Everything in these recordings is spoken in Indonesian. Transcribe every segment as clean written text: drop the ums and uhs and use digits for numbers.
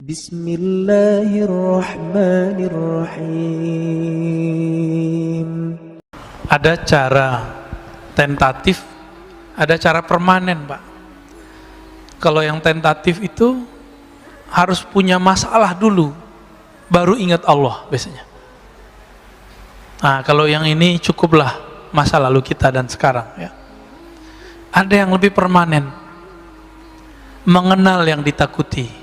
Bismillahirrahmanirrahim. Ada cara tentatif, ada cara permanen, Pak. Kalau yang tentatif itu harus punya masalah dulu, baru ingat Allah biasanya. Nah, kalau yang ini cukuplah masa lalu kita dan sekarang, ya. Ada yang lebih permanen, mengenal yang ditakuti.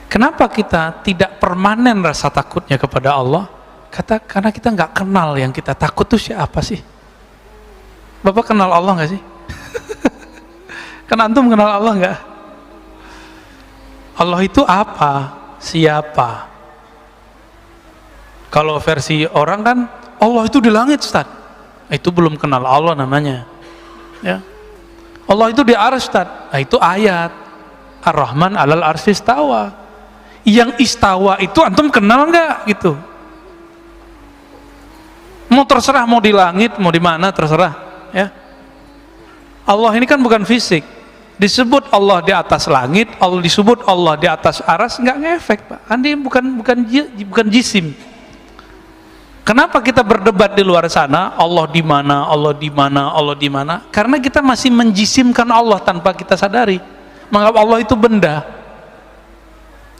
Kenapa kita tidak permanen rasa takutnya kepada Allah? Karena kita nggak kenal yang kita takut itu siapa sih? Bapak kenal Allah nggak sih? Kan antum kenal Allah nggak? Allah itu apa? Siapa? Kalau versi orang kan Allah itu di langit, Ustaz. Itu belum kenal Allah namanya. Ya. Allah itu di arsy, Ustaz. Nah, itu ayat. Ar-Rahman 'alal arsy istawa. Yang istawa itu antum kenal nggak gitu? Mau terserah mau di langit, mau di mana terserah, ya. Allah ini kan bukan fisik. Disebut Allah di atas langit, Allah disebut Allah di atas arsy, nggak ngefek, Pak. Andi bukan jisim. Kenapa kita berdebat di luar sana, Allah di mana, Allah di mana, Allah di mana? Karena kita masih menjisimkan Allah tanpa kita sadari. Menganggap Allah itu benda.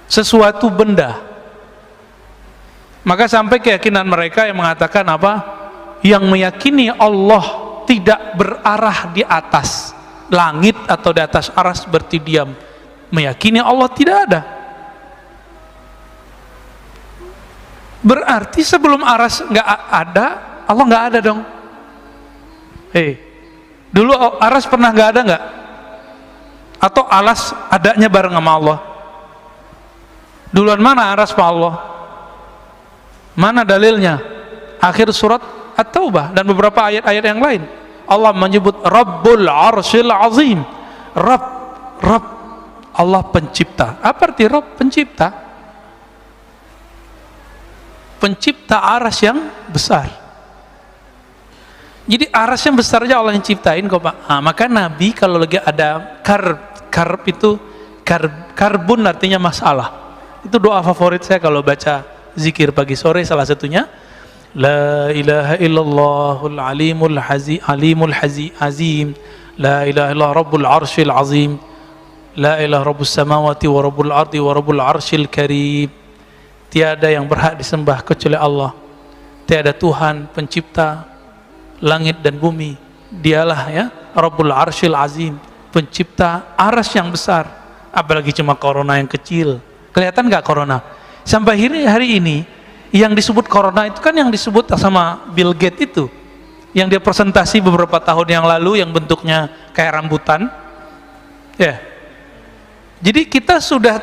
Sesuatu benda. Maka sampai keyakinan mereka yang mengatakan apa? Yang meyakini Allah tidak berarah di atas langit atau di atas arsy seperti diam, meyakini Allah tidak ada. Berarti sebelum arsy nggak ada, Allah nggak ada dong. Dulu arsy pernah nggak ada nggak? Atau alas adanya bareng sama Allah? Duluan mana arsy sama Allah? Mana dalilnya? Akhir surat At-Taubah dan beberapa ayat-ayat yang lain. Allah menyebut Rabbul Arsyil Azim. Rabb, Allah pencipta. Apa arti Rabb? Pencipta. Pencipta arsy yang besar. Jadi arsy yang besar aja Allah yang ciptain kok, Pak. Nah, maka Nabi kalau lagi ada karb itu karbun artinya masalah. Itu doa favorit saya kalau baca zikir pagi sore, salah satunya La ilaha illallahul alimul azim, la ilaha illallah rabbul arsyil azim, la ilaha rabbus samawati wa rabbul ardi wa rabbul arsyil karim. Tiada yang berhak disembah kecuali Allah, tiada Tuhan pencipta langit dan bumi, dialah ya rabbul arsyil azim, pencipta arsy yang besar. Apalagi cuma corona yang kecil, kelihatan nggak corona? Sampai hari ini yang disebut corona itu kan yang disebut sama Bill Gates itu, yang dia presentasi beberapa tahun yang lalu yang bentuknya kayak rambutan, ya. Jadi kita sudah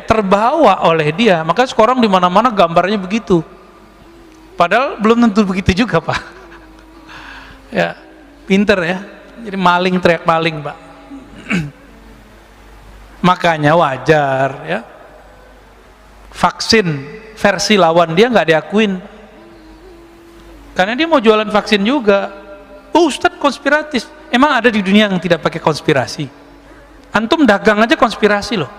terbawa oleh dia, maka sekarang di mana-mana gambarnya begitu. Padahal belum tentu begitu juga, Pak. Ya, pinter ya. Jadi maling teriak maling, Pak. Makanya wajar ya. Vaksin versi lawan dia nggak diakuin, karena dia mau jualan vaksin juga. Ustadz konspiratif. Emang ada di dunia yang tidak pakai konspirasi? Antum dagang aja konspirasi loh.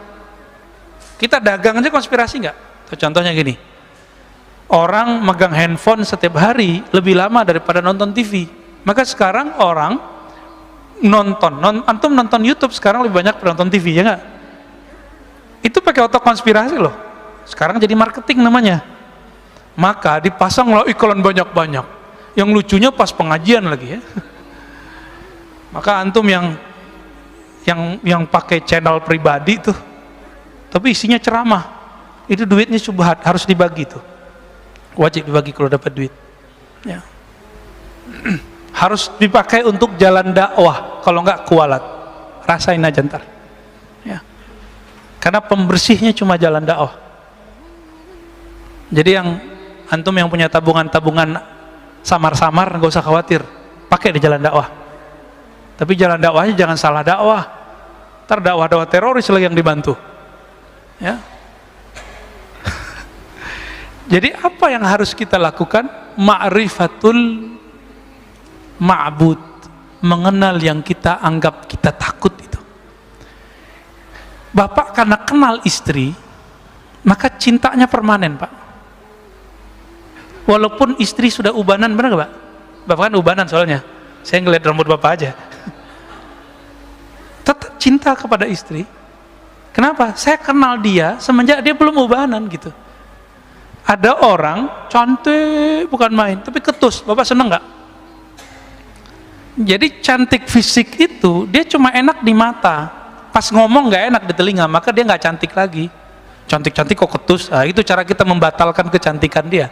Kita dagang aja konspirasi nggak? Contohnya gini, orang megang handphone setiap hari lebih lama daripada nonton TV. Maka sekarang orang antum nonton YouTube sekarang lebih banyak daripada nonton TV, ya nggak? Itu pakai otak konspirasi loh. Sekarang jadi marketing namanya. Maka dipasanglah iklan banyak-banyak. Yang lucunya pas pengajian lagi ya. Maka antum yang pakai channel pribadi tuh, tapi isinya ceramah, itu duitnya syubhat, harus dibagi tuh. Wajib dibagi kalau dapat duit. Ya. Harus dipakai untuk jalan dakwah, kalau enggak kualat. Rasain aja ntar. Ya. Karena pembersihnya cuma jalan dakwah. Jadi yang antum yang punya tabungan samar-samar nggak usah khawatir, pakai di jalan dakwah. Tapi jalan dakwahnya jangan salah dakwah. Ntar dakwah teroris lagi yang dibantu. Ya. Jadi apa yang harus kita lakukan? Ma'rifatul ma'bud, mengenal yang kita anggap kita takut itu. Bapak karena kenal istri, maka cintanya permanen, Pak. Walaupun istri sudah ubanan, benar gak, Pak? Bapak kan ubanan soalnya. Saya ngeliat rambut Bapak aja. Tetap cinta kepada istri. Kenapa? Saya kenal dia semenjak dia belum ubanan gitu. Ada orang cantik bukan main, tapi ketus. Bapak seneng gak? Jadi cantik fisik itu dia cuma enak di mata. Pas ngomong gak enak di telinga, maka dia gak cantik lagi. Cantik-cantik kok ketus. Nah, itu cara kita membatalkan kecantikan dia.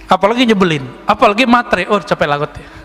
Apalagi nyebelin, apalagi matre, oh capek lagut ya.